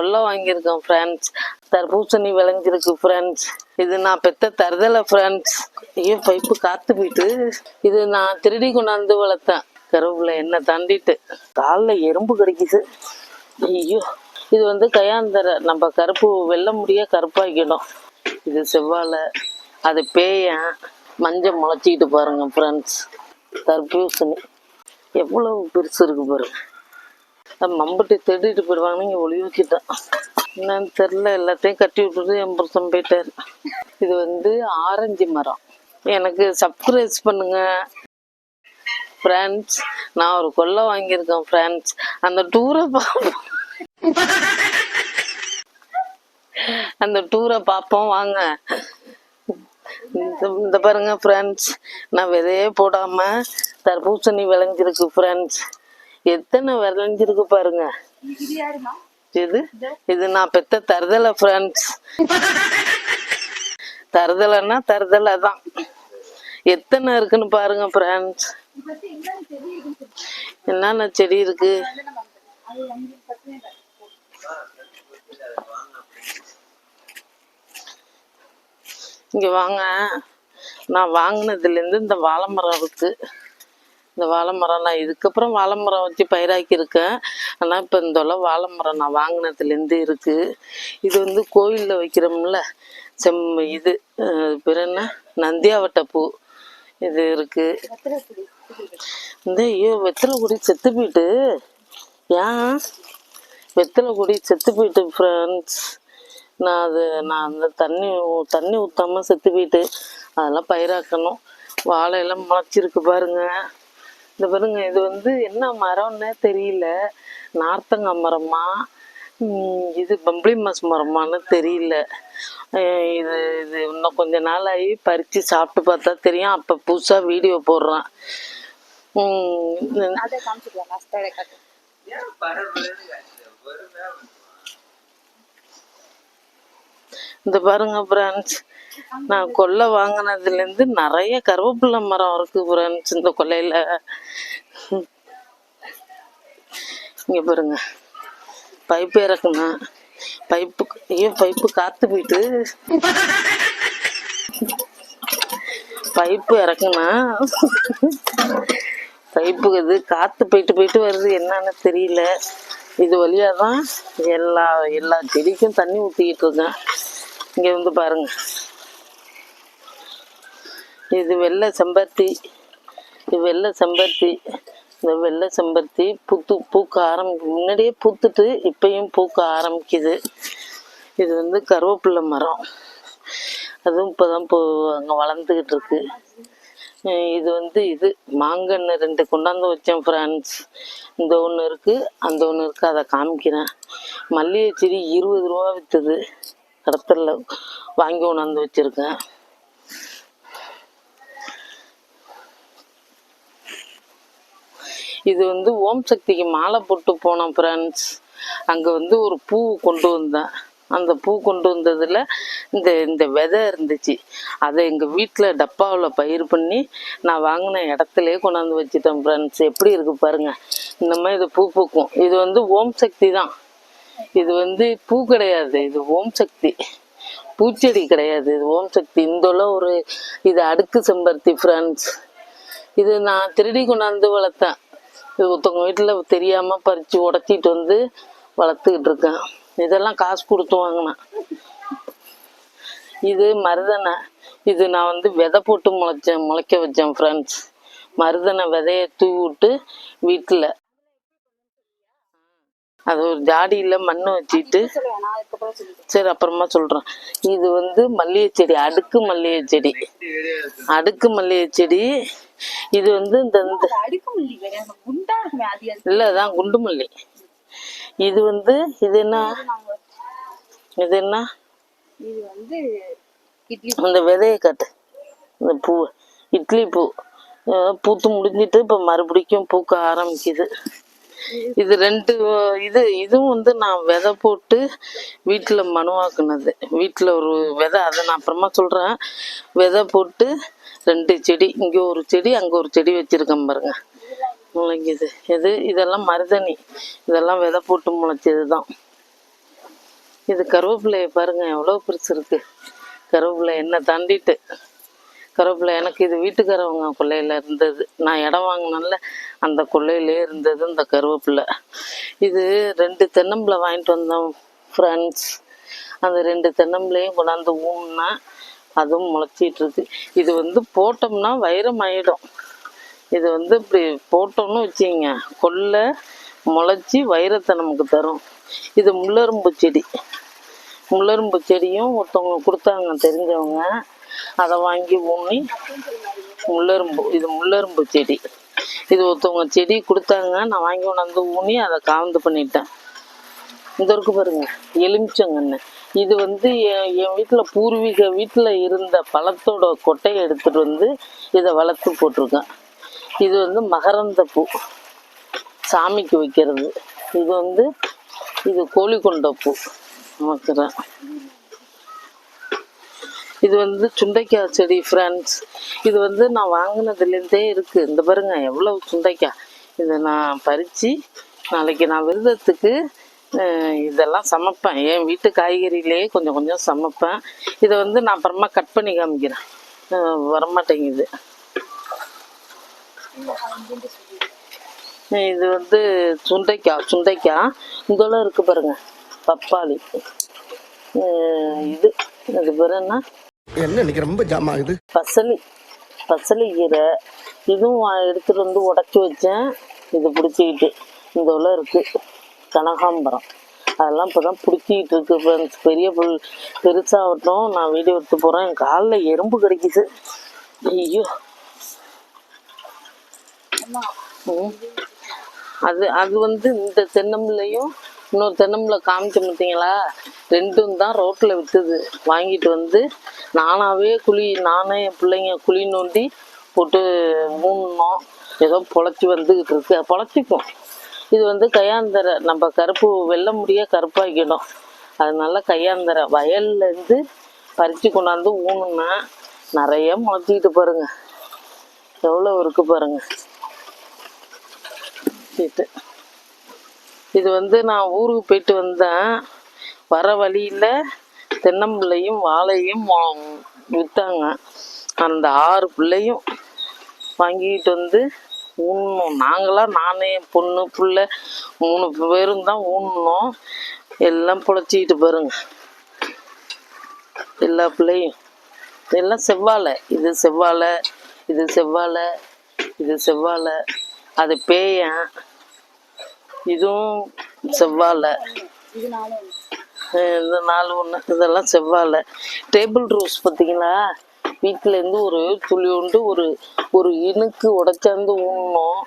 கொல்லை வாங்கியிருக்கேன் ஃப்ரெண்ட்ஸ். தர்பூசணி விளைஞ்சிருக்கு ஃப்ரெண்ட்ஸ். இது நான் பெத்த தருதலை ஃப்ரெண்ட்ஸ். ஐயோ பைப்பு காத்து போயிட்டு. இது நான் திருடி கொண்டாந்து வளர்த்தேன் கருவேப்பிலை எண்ணெய் தாண்டிட்டு. காலில் எறும்பு கிடைக்குது. ஐயோ இது வந்து கையாந்தரை. நம்ம கருப்பு வெள்ளை முடிய கருப்பாக்கிடும். இது செவ்வாழை, அது பேயன். மஞ்சள் முளைச்சிக்கிட்டு பாருங்க ஃப்ரெண்ட்ஸ். தர்பூசணி எவ்வளவு பெருசு இருக்கு பாருங்க. மம்பட்டி தேடிட்டு போயிடுவாங்க. இங்கே ஒளி வச்சுட்டேன் என்னன்னு தெரில. எல்லாத்தையும் கட்டி விட்டுட்டு என் புருஷன் போயிட்டாரு. இது வந்து ஆரஞ்சு மரம். எனக்கு சப்ஸ்கிரைப் பண்ணுங்க ஃப்ரெண்ட்ஸ். நான் ஒரு கொல்லை வாங்கியிருக்கேன் ஃப்ரெண்ட்ஸ். அந்த டூரை பார்ப்போம் வாங்க. இந்த பாருங்க ஃப்ரெண்ட்ஸ், நான் விதையே போடாம தர்பூசணி விளைஞ்சிருக்கு ஃப்ரெண்ட்ஸ். எத்தனை விளைஞ்சிருக்கு பாருங்க. இது நான் பெத்த தருதலை ஃப்ரெண்ட்ஸ். தருதலைன்னா தருதலை தான். எத்தனை இருக்குன்னு பாருங்க ஃப்ரெண்ட்ஸ். என்னென்ன செடி இருக்கு. இங்க வாங்க. நான் வாங்கினதுலேருந்து இந்த வாழை மரம் இருக்கு. இந்த வாழை மரம் நான் இதுக்கப்புறம் வாழை மரம் வச்சு பயிராக்கி இருக்கேன். ஆனால் இப்போ இந்த வாழை மரம் நான் வாங்கினதுலேருந்து இருக்கு. இது வந்து கோயிலில் வைக்கிறோம்ல இது பேர் என்ன, நந்தியாவட்ட பூ. இது இருக்கு. இந்த ஐயோ வெத்தலை கொடி செத்து போயிட்டு. ஏன் வெத்தலை கொடி செத்து போயிட்டு ஃப்ரெண்ட்ஸ். நான் அந்த தண்ணி ஊற்றாம செத்து போயிட்டு. அதெல்லாம் பயிராக்கணும். வாழையெல்லாம் முளைச்சிருக்கு பாருங்க. இந்த பாருங்க, இது வந்து என்ன மரம்னே தெரியல. நார்த்தங்காய் மரமா இது பம்பளி மாஸ் மரமானு தெரியல. இது இன்னும் கொஞ்ச நாள் ஆகி பறித்து சாப்பிட்டு பார்த்தா தெரியும். அப்போ புதுசாக வீடியோ போடுறேன். இந்த பாருங்க ஃப்ரெண்ட்ஸ், நான் கொல்லை வாங்கினதுலேருந்து நிறைய கருவேப்பிலை மரம் இருக்கு ஃப்ரெண்ட்ஸ் இந்த கொல்லையில். இங்கே பாருங்க, பைப்பு இறக்குனா பைப்பு காத்து போயிட்டு. பைப்பு இறக்குனா பைப்பு இது காத்து போயிட்டு வருது. என்னன்னு தெரியல. இது வழியாக தான் எல்லா செடிக்கும் தண்ணி ஊற்றிக்கிட்டு இருக்கேன். இங்கே வந்து பாருங்க, இது வெள்ளை செம்பருத்தி. இந்த வெள்ளை செம்பருத்தி பூக்க முன்னாடியே பூத்துட்டு இப்பயும் பூக்க ஆரம்பிக்குது. இது வந்து கருவேப்பிலை மரம். அதுவும் இப்போதான் அங்கே வளர்ந்துக்கிட்டு இருக்கு. இது வந்து மாங்கன்று 2 கொண்டாந்து வச்சேன் ஃப்ரெண்ட்ஸ். இந்த ஒன்று இருக்கு, அந்த ஒன்று இருக்கு. அதை காமிக்கிறேன். மல்லிகை செடி 20 ரூபா விற்றுது. கடத்தல வாங்கி கொண்டாந்து வச்சிருக்கேன். இது வந்து ஓம் சக்திக்கு மாலை போட்டு போனோம் ஃப்ரெண்ட்ஸ். அங்கே வந்து ஒரு பூ கொண்டு வந்தேன். அந்த பூ கொண்டு வந்ததில் இந்த விதை இருந்துச்சு. அதை எங்கள் வீட்டில் டப்பாவில் பயிர் பண்ணி நான் வாங்கின இடத்துலையே கொண்டாந்து வச்சுட்டேன் ஃப்ரெண்ட்ஸ். எப்படி இருக்கு பாருங்க. இந்த மாதிரி இது பூ பூக்கும். இது வந்து ஓம் சக்தி தான். இது வந்து பூ கிடையாது, இது ஓம் சக்தி. பூச்செடி கிடையாது, இது ஓம் சக்தி. இந்த இது அடுக்கு செம்பருத்தி ஃப்ரெண்ட்ஸ். இது நான் திருடி கொண்டாந்து வளர்த்தேன். இது ஒருத்தவங்க வீட்டில் தெரியாமல் பறித்து உடச்சிட்டு வந்து வளர்த்துக்கிட்டு இருக்கேன். இதெல்லாம் காசு கொடுத்து வாங்கினேன். இது மருதனை. இது நான் வந்து விதை போட்டு முளைக்க வச்சேன் ஃப்ரெண்ட்ஸ். மருதனை விதையை தூவி விட்டு வீட்டில் அது ஒரு ஜாடியில் மண் வச்சுட்டு, சரி அப்புறமா சொல்கிறேன். இது வந்து மல்லிகை செடி, அடுக்கு மல்லிகை செடி. இது வந்து இல்லை தான் குண்டு மல்லி. இது வந்து இது என்ன இந்த விதையை காட்டு. இந்த பூ இட்லி பூ பூத்து முடிஞ்சிட்டு இப்போ மறுபடிக்கும் பூக்க ஆரம்பிக்குது. இது 2 இதுவும் வந்து நான் விதை போட்டு வீட்டில் மனுவாக்குனது. வீட்டில் ஒரு விதை, அதை நான் அப்புறமா சொல்கிறேன். விதை போட்டு 2 செடி, இங்கே ஒரு செடி அங்கே ஒரு செடி வச்சுருக்கேன் பாருங்க, முளைக்குது. இதெல்லாம் மருதணி. இதெல்லாம் விதை போட்டு முளைச்சது தான். இது கருவேப்பிலையை பாருங்க எவ்வளோ பெருசு இருக்கு. கருவேப்பிலை என்ன தாண்டிட்டு கருவேப்பிலை எனக்கு இது வீட்டுக்காரவங்க கொல்லையில் இருந்தது. நான் இடம் வாங்கினால அந்த கொல்லையிலே இருந்தது இந்த கருவேப்பிலை. இது 2 தென்னம்பிள்ளை வாங்கிட்டு வந்தோம் ஃப்ரெண்ட்ஸ். அந்த 2 தென்னம்பிள்ளையும் கொண்டாந்து ஊன்னா அதுவும் முளைச்சிட்டு இருக்கு. இது வந்து போட்டோம்னா வைரம் ஆயிடும். இது வந்து இப்படி போட்டோம்னு வச்சிங்க கொல்லை முளைச்சி வைரத்தை நமக்கு தரும். இது முள்ளரும்பு செடி. முள்ளரும்பு செடியும் ஒருத்தவங்க கொடுத்தாங்க தெரிஞ்சவங்க. அதை வாங்கி ஊனி இது முள்ளரும்பு செடி. இது ஒருத்தவங்க செடி கொடுத்தாங்க, நான் வாங்கி கொண்டாந்து ஊனி அதை காந்து பண்ணிட்டேன். இந்த இருக்கு பாருங்க எலுமிச்சங்கன்னு. இது வந்து என் வீட்டில் பூர்வீக வீட்டில் இருந்த பழத்தோட கொட்டையை எடுத்துகிட்டு வந்து இதை வளர்த்து போட்டிருக்கேன். இது வந்து மகரந்த பூ, சாமிக்கு வைக்கிறது. இது வந்து இது கோழிக்கொண்ட பூ வைக்கிறேன். இது வந்து சுண்டைக்காய் செடி ஃப்ரெண்ட்ஸ். இது வந்து நான் வாங்கினதுலேருந்தே இருக்குது. இந்த பாருங்க எவ்வளோ சுண்டைக்காய். இதை நான் பறித்து நாளைக்கு நான் விரதத்துக்கு இதெல்லாம் சமைப்பேன். என் வீட்டு காய்கறியிலேயே கொஞ்சம் கொஞ்சம் சமைப்பேன். இதை வந்து நான் அப்புறமா கட் பண்ணி காமிக்கிறேன். வரமாட்டேங்குது. இது வந்து சுண்டைக்காய் இதெல்லாம் இருக்கு பாருங்க. பப்பாளி. இது பேர் என்ன ரொம்ப ஜாம் ஆகுது. பசலி கீரை. இதுவும் எடுத்துட்டு வந்து உடச்சி வச்சேன். இது பிடிச்சிக்கிட்டு இந்த இருக்கு. கனகாம்பரம் அதெல்லாம் இப்போ தான் பிடிச்சிக்கிட்டு இருக்கு ஃப்ரெண்ட்ஸ். பெரிய பெருசாகட்டும் நான் வீடியோ எடுத்து போகிறேன். என் காலில் எறும்பு கிடைக்குது. ஐயோ அது வந்து இந்த தென்னம்பிள்ளையும் இன்னொரு தென்னம்பிள்ளை காமிச்ச பார்த்தீங்களா, 2ம் தான் ரோட்டில் விற்றுது. வாங்கிட்டு வந்து நானே என் பிள்ளைங்க குழி நோண்டி போட்டு மூணுனோம். ஏதோ பொழைச்சி வந்துக்கிட்டு இருக்கு. பொழைச்சிக்கும். இது வந்து கையாந்தரை. நம்ம கருப்பு வெள்ளை முடிய கருப்பாக்கிடும். அதனால கையாந்தரை வயல்லேருந்து பறித்து கொண்டாந்து ஊனுன்னா நிறைய முளைச்சிக்கிட்டு பாருங்க. எவ்வளோ இருக்கு பாருங்க. இது வந்து நான் ஊருக்கு போயிட்டு வந்தேன். வர வழியில் தென்னம்பிள்ளையும் வாழையும் விற்றாங்க. அந்த 6 பிள்ளையும் வாங்கிட்டு வந்து ஊனணும். நானே பொண்ணு பிள்ளை 3 பேரும் தான் ஊனணும். எல்லாம் பொழைச்சிக்கிட்டு பாருங்க. எல்லா பிள்ளையும் எல்லாம் செவ்வாழை. இது செவ்வாழை. அது பேயன். இதுவும் செவ்வாழை. இந்த 4 ஒன்று இதெல்லாம் செவ்வாழை. டேபிள் ரோஸ் பார்த்தீங்களா, வீட்டிலேருந்து ஒரு துளியோண்டு ஒரு இனுக்கு உடைச்சாந்து ஊனணும்.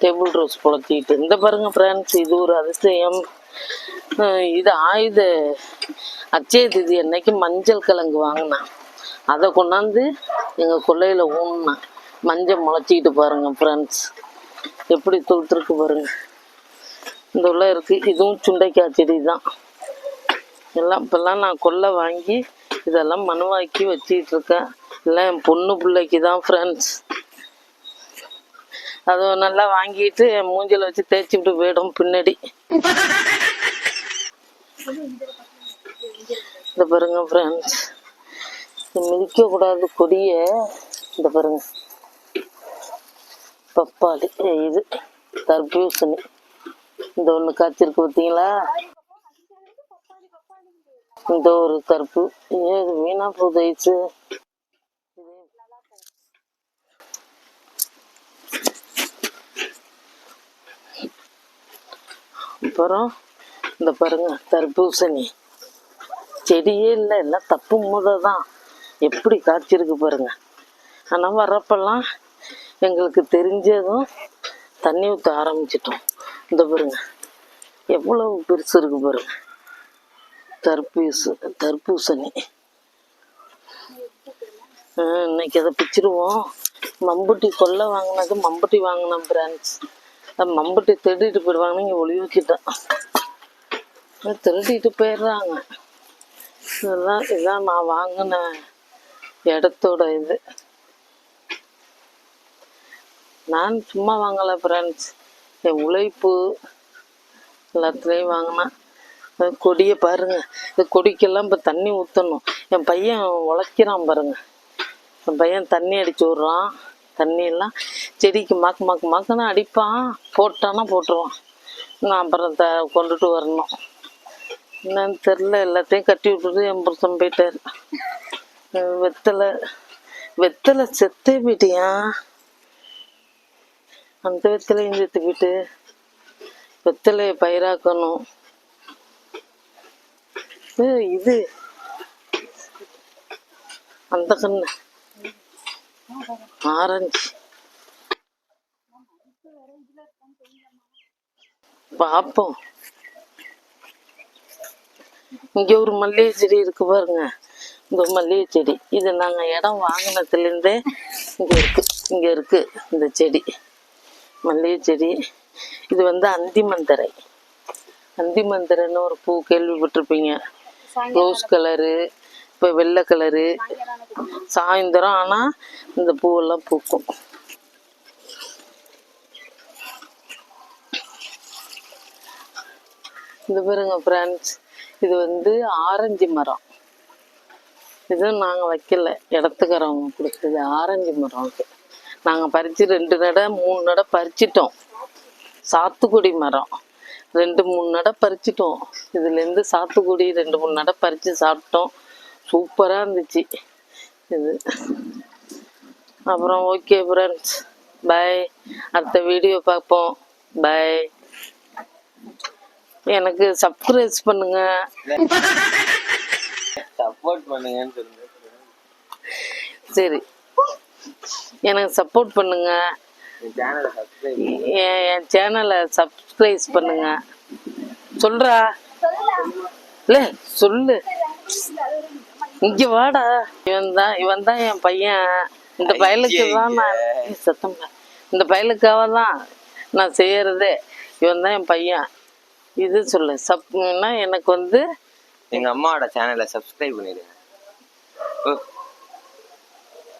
டேபிள் ரோஸ் பொழைச்சிக்கிட்டு இந்த பாருங்க ஃப்ரெண்ட்ஸ். இது ஒரு அதிசயம். இது அச்சய திதி அன்னைக்கு மஞ்சள் கிழங்கு வாங்கினேன். அதை கொண்டாந்து எங்கள் கொல்லையில் ஊனினேன். மஞ்சள் முளைச்சிக்கிட்டு பாருங்க ஃப்ரெண்ட்ஸ். எப்படி துளுத்துருக்கு பாருங்க. இந்த இருக்கு. இதுவும் சுண்டைக்காய் செடி தான். இப்போல்லாம் நான் கொல்லை வாங்கி இதெல்லாம் மனுவாக்கி வச்சிட்டு இருக்கேன். எல்லாம் என் பொண்ணு பிள்ளைக்கு தான் ஃப்ரெண்ட்ஸ். அதை நல்லா வாங்கிட்டு என் மூஞ்சில் வச்சு தேய்ச்சிட்டு போயிடும் பின்னாடி. இந்த பாருங்க ஃப்ரெண்ட்ஸ். மிதிக்க கூடாது கொடிய. இந்த பாருங்க பப்பாளி. இது தர்பூசணி. இந்த ஒன்று காய்ச்சிருக்கு பார்த்தீங்களா. இந்த ஒரு தர்பு. இது வீணா போதைச்சு. அப்புறம் இந்த பாருங்க தர்பூசணி செடியே இல்லை. எல்லாம் தப்பு தான். எப்படி காய்ச்சிருக்கு பாருங்க. ஆனால் வர்றப்பெல்லாம் எங்களுக்கு தெரிஞ்சதும் தண்ணி ஊற்ற ஆரம்பிச்சிட்டோம். இந்த பாருங்க எவ்வளவு பெருசு இருக்கு பாருங்க. தர்பூசணி. இன்னைக்கு அதை பிச்சிருவோம். மம்புட்டி கொல்லை வாங்கினது மம்புட்டி வாங்கினேன் பிரான்ஸ். மம்புட்டி திருடிட்டு போயிடுவாங்கன்னு இங்கே ஒளி வச்சுட்டேன். திருடிட்டு போயிடுறாங்க. இதான் நான் வாங்கின இடத்தோட இது. நான் சும்மா வாங்கலை ஃப்ரெண்ட்ஸ். என் உழைப்பு எல்லாத்துலேயும் வாங்கினேன். கொடியை பாருங்க. இந்த கொடிக்கெல்லாம் இப்போ தண்ணி ஊற்றணும். என் பையன் உழைக்கிறான் பாருங்க. என் பையன் தண்ணி அடிச்சு விட்றான். தண்ணியெல்லாம் செடிக்கு மாக்குன்னு அடிப்பான். போட்டானா போட்டுருவான். நான் அப்புறம் கொண்டுட்டு வரணும். என்னன்னு தெரில. எல்லாத்தையும் கட்டி விட்டுட்டு என் புருஷன் போயிட்டாரு. வெத்தலை செத்தே போயிட்டியா? அந்த வெத்தலையும் செத்து போயிட்டு. வெத்தலையை பயிராக்கணும். இது அந்த கண்ணு ஆரஞ்சு பார்ப்போம். இங்க ஒரு மல்லிகை செடி இருக்கு பாருங்க. இந்த மல்லிகை செடி இது நாங்க இடம் வாங்கினதுலேருந்தே இங்க இருக்கு இந்த செடி, மல்லிகை செடி. இது வந்து அந்திமந்தரை. அந்திமந்தரைன்னு ஒரு பூ கேள்விப்பட்டிருப்பீங்க. ரோஸ் கலரு, இப்போ வெள்ளை கலரு. சாயந்தரம் ஆனால் இந்த பூவெல்லாம் பூக்கும். இது பாருங்க ஃப்ரெண்ட்ஸ், இது வந்து ஆரஞ்சு மரம். இது நாங்கள் வைக்கல, இடத்துக்காரவங்க கொடுத்தது. ஆரஞ்சு மரம் நாங்கள் பறித்து 2 நடை 3 நடை பறிச்சிட்டோம். சாத்துக்குடி மரம் 2-3 நடை பறிச்சிட்டோம். இதுலேருந்து சாத்துக்குடி 2-3 நடை பறித்து சாப்பிட்டோம். சூப்பராக இருந்துச்சு இது. அப்புறம் ஓகே ஃப்ரெண்ட்ஸ், பை. அடுத்த வீடியோ பார்ப்போம். பை. எனக்கு சப்ஸ்கிரைப் பண்ணுங்க, சப்போர்ட் பண்ணுங்கன்னு சொல்லுங்க. சரி, எனக்கு சப்போர்ட் பண்ணுங்க. என் சேனலை சப்ஸ்கிரைப் பண்ணுங்க. சொல்றா இல்ல சொல்லு. இங்க வாடா. இவன் தான் என் பையன். இந்த பயலுக்கு தான் நான் சத்தம். இந்த பயலுக்காக தான் நான் செய்யறதே. இவன் தான் என் பையன். இது சொல்லு. எனக்கு வந்து எங்க அம்மாவோட சேனலை சப்ஸ்கிரைப் பண்ணிடுங்க.